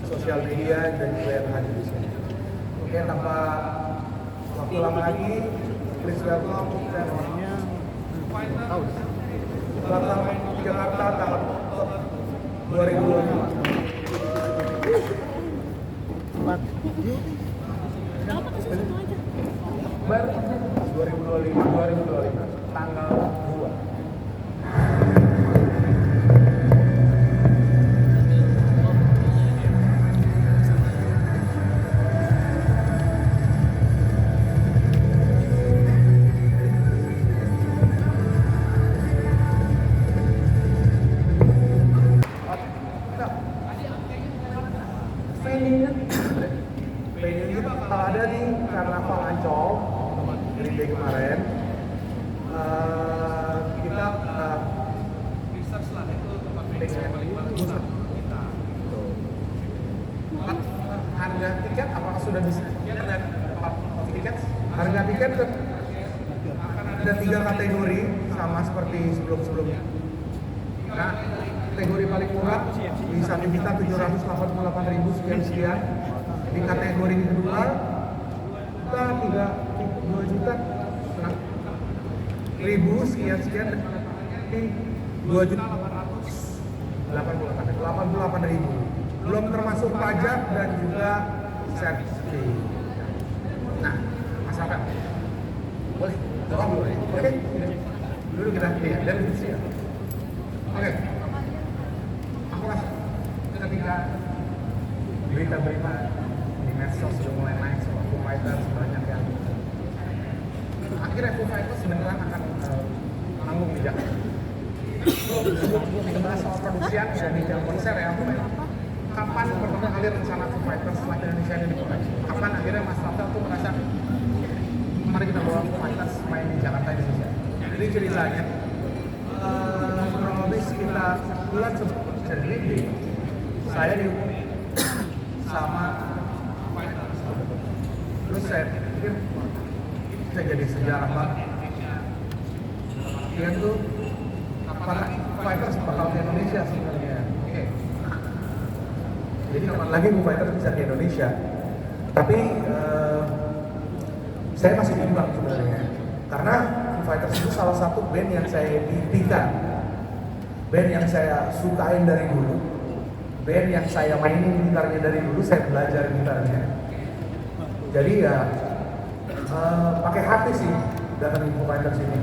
sosial media dan juga yang hadir di sini. Oke, tanpa waktu lama lagi, please welcome Selatan Jakarta tahun 2025. Ber 2025 tanggal 2. Venue ini ada di Karnaval Ancol Green Day kemarin. Kita research lah itu tempat venue yang paling bagus kita. Harga tiket apakah sudah bisa? Tiket? Harga tiket akan ada 3 kategori sama seperti sebelum-sebelumnya. Nah, kategori paling murah bisa kita 788.000 sekian. Di kategori kedua kita 2 juta ribu sekian di 2 juta 88.000 belum termasuk pajak dan juga servis. Nah, Mas Rafael boleh jawab dulu ya? Oke, dulu kita lihat dari sini. Oke, aku rasa ketika berita-berita di medsos sudah mulai naik soal Foo Fighters, banyak yang akhirnya Foo Fighters beneran akan manggung di Jakarta. Sebelum kita bahas soal produksian dan di jam konser ya, kapan pertama kali rencana Foo Fighters setelah Indonesia ini dimulai? Kapan akhirnya Mas Rafael tuh merasa mari kita bawa Foo Fighters main di Jakarta Indonesia? Jadi ceritanya kurang lebih sekitar bulan sebelum konser ini saya dihubungi sama Fighters. Terus saya pikir bisa jadi sejarah banget. Dia tuh kapan Fighters bakal ke Indonesia sebenarnya. Oke. Jadi kapan lagi Fighters bisa ke Indonesia? Tapi saya masih bimbang sebenarnya. Karena Foo Fighters itu salah satu band yang saya impikan, band yang saya sukain dari dulu, band yang saya mainin gitarnya dari dulu, saya belajar gitarnya. Jadi ya pakai hati sih datangin Foo Fighters ini.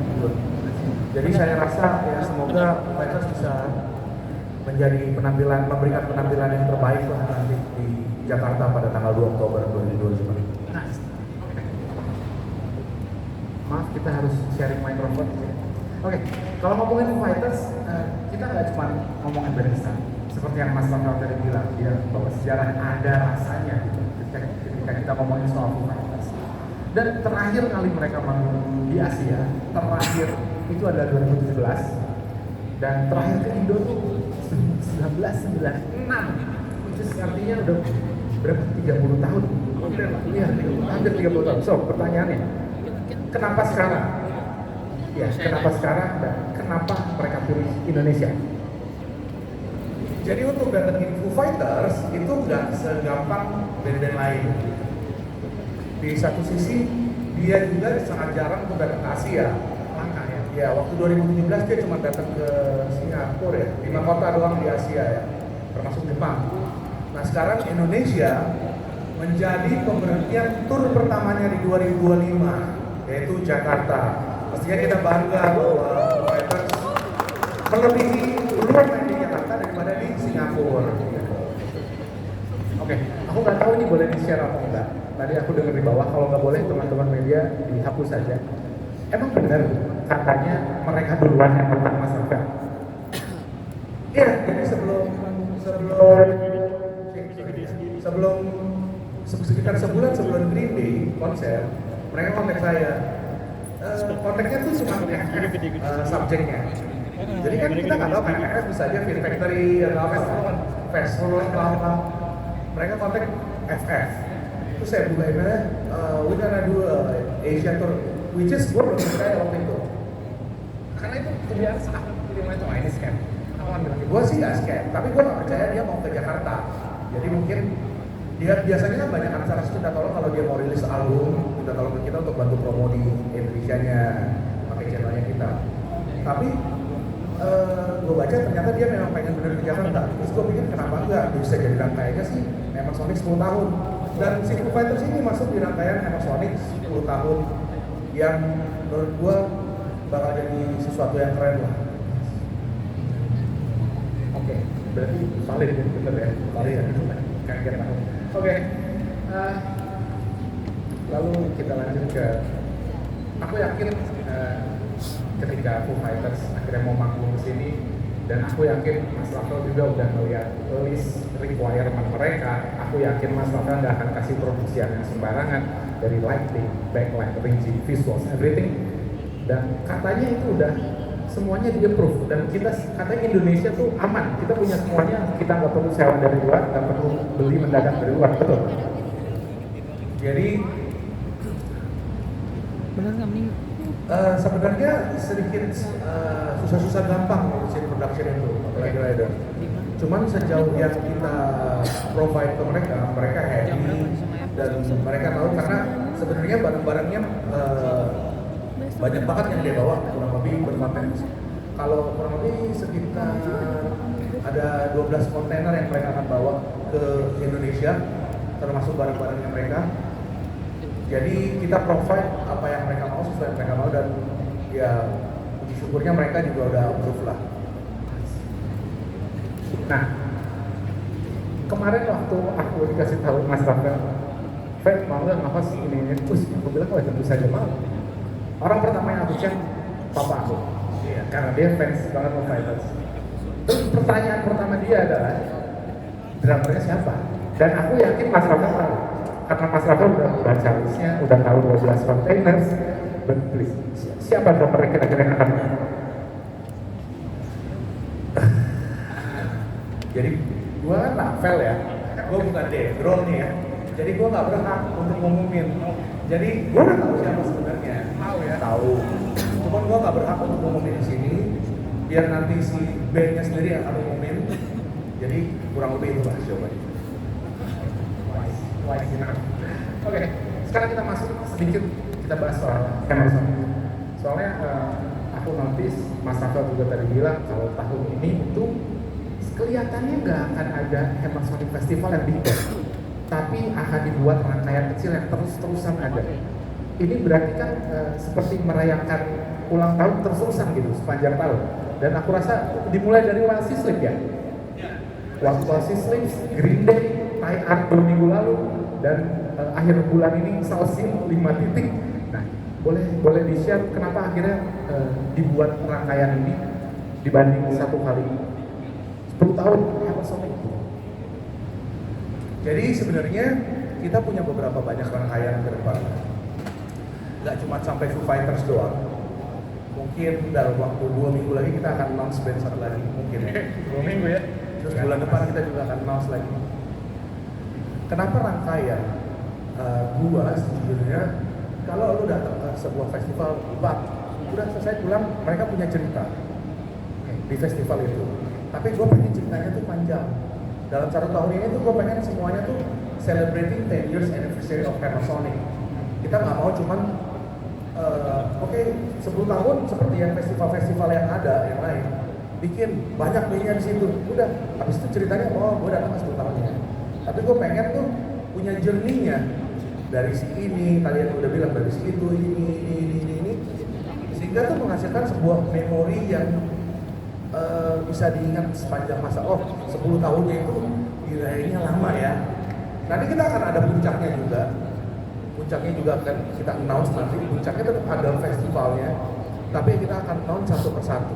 Jadi saya rasa ya semoga Foo Fighters bisa menjadi memberikan penampilan yang terbaik lah nanti di Jakarta pada tanggal 2 Oktober 2025. Maaf, kita harus sharing mikrofon. Oke, kalau ngomongin Foo Fighters, kita nggak cuma ngomongin band besar. Seperti yang Mas Rafael tadi bilang, dia bahwa sejarah ada rasanya gitu, ketika kita ngomongin soal Foo Fighters. Dan terakhir kali mereka manggung di Asia, terakhir itu adalah 2017. Dan terakhir ke Indo tuh 1996. Itu artinya udah berapa? 30 tahun. Iya, hampir 30 tahun. So, pertanyaannya, kenapa sekarang? Ya, kenapa sekarang dan kenapa mereka pilih Indonesia? Jadi untuk datengin Foo Fighters itu nggak segampang band-band lain. Di satu sisi dia juga sangat jarang untuk datang ke Asia. Makanya, ya waktu 2017 dia cuma datang ke Singapura ya, 5 kota doang di Asia ya, termasuk Jepang. Nah sekarang Indonesia menjadi pemberhentian tur pertamanya di 2025, yaitu Jakarta. Pastinya kita bangga bahwa Foo Fighters melebihi duluan main di Jakarta daripada di Singapura. Oke, aku nggak tahu ini boleh di-share atau enggak. Tadi aku dengar di bawah, kalau nggak boleh teman-teman media dihapus saja. Emang benar katanya mereka duluan yang pertama Mas Rafael? Iya, jadi sekitar sebulan sebelum Green Day konser, mereka kontak saya. Kontaknya tuh cuma subjeknya. Jadi kan kita nggak tahu kan, bisa aja Fear Factory atau apa, festival atau apa. Mereka kontak FF. Terus saya buka emailnya, we gonna do Asia tour, which is gue belum percaya waktu itu. Karena itu kebiasaan, jadi mulai tuh ini scam. Kawan bilang, gue sih nggak scam, tapi gue nggak percaya dia mau ke Jakarta. Jadi mungkin dia biasanya kan banyak artis minta tolong kalau dia mau rilis album, minta tolong ke kita untuk bantu promo di Indonesia-nya, pakai channelnya kita. Tapi gue baca ternyata dia memang pengen bener ke Jakarta. Terus gue pikir kenapa enggak, bisa jadi rangkaiannya sih Hammersonic 10 tahun. Dan si Foo Fighters ini masuk di rangkaian Hammersonic 10 tahun yang menurut gue bakal jadi sesuatu yang keren lah. Oke, berarti valid ya, bener ya? Valid ya, kan kita tahu. Oke, lalu kita lanjut ke, aku yakin ketika Foo Fighters akhirnya mau manggung ke sini, dan aku yakin Mas Rafael juga udah melihat list requirement mereka. Aku yakin Mas Rafael nggak akan kasih produksi yang sembarangan, dari lighting, backlight, rigging, visuals, everything. Dan katanya itu udah semuanya di approve, dan kita katanya Indonesia tuh aman, kita punya semuanya, kita nggak perlu sewa dari luar, nggak perlu beli mendadak dari luar, betul? Jadi benar nggak nih? Sebenarnya sedikit susah-susah gampang ngurusin production itu, apalagi rider. Cuman sejauh yang kita provide ke mereka, mereka happy dan mereka tahu karena sebenarnya barang-barangnya banyak banget yang dia bawa, kurang lebih berkonten. Kalau kurang lebih sekitar ada 12 kontainer yang mereka akan bawa ke Indonesia, termasuk barang-barangnya mereka. Jadi kita provide apa yang mereka mau, sesuai yang mereka mau, dan ya puji syukurnya mereka juga udah approve lah. Nah, kemarin waktu aku dikasih tahu Mas Rafael, Fred mau nggak ngafas ini? Terus aku bilang, oh tentu saja mau. Orang pertama yang aku cek, papa aku, karena dia fans banget Foo Fighters. Terus pertanyaan pertama dia adalah, drummernya siapa? Dan aku yakin Mas Rafael tahu, karena Mas Rafael udah baca listnya, udah tahu 12 containers. But please, siapa drummer kira-kira yang akan? Jadi gua kan Rafael ya, gua bukan Dave Grohl nih ya. Jadi gua nggak berhak untuk ngumumin. Jadi gua udah tahu siapa sebenarnya. Tahu ya? Tahu. Cuman gua nggak berhak untuk ngumumin di sini. Biar nanti si bandnya sendiri yang akan ngumumin. Jadi kurang lebih itu lah jawabannya. Oke, sekarang kita masuk sedikit, kita bahas soal Hammersonic. Soalnya aku notice Mas Rafael juga tadi bilang kalau tahun ini itu kelihatannya nggak akan ada Hammersonic Festival yang big band, tapi akan dibuat rangkaian kecil yang terus-terusan ada. Ini berarti kan seperti merayakan ulang tahun terus-terusan gitu sepanjang tahun. Dan aku rasa dimulai dari Oasis Sleep ya. Waktu Oasis Sleep, Green Day, Thai Art 2 minggu lalu, dan akhir bulan ini Salsin 5 titik. Nah, boleh di-share kenapa akhirnya dibuat rangkaian ini dibanding satu kali 10 tahun Hammersonic. Jadi sebenarnya kita punya beberapa banyak rangkaian ke depan. Nggak cuma sampai Foo Fighters doang. Mungkin dalam waktu 2 minggu lagi kita akan announce band satu lagi, mungkin ya. 2 minggu ya. Terus bulan depan kita juga akan announce lagi. Kenapa rangkaian? Gua sejujurnya kalau lu datang ke sebuah festival hebat, udah selesai pulang, mereka punya cerita di festival itu. Tapi gue pengen ceritanya tuh panjang. Dalam 1 tahun ini tuh gue pengen semuanya tuh celebrating 10 years anniversary of Hammersonic. Kita nggak mau cuman oke, 10 tahun seperti yang festival-festival yang ada yang lain, bikin banyak bandnya di situ. Udah, habis itu ceritanya gue datang ke 10 tahunnya. Tapi gue pengen tuh punya journey-nya dari si ini, kalian udah bilang dari si itu, ini, sehingga tuh menghasilkan sebuah memori yang bisa diingat sepanjang masa. Oh, 10 tahunnya itu dirayainnya lama ya. Nanti kita akan ada puncaknya juga. Puncaknya juga akan kita announce nanti. Puncaknya tetap ada festivalnya, tapi kita akan announce satu persatu.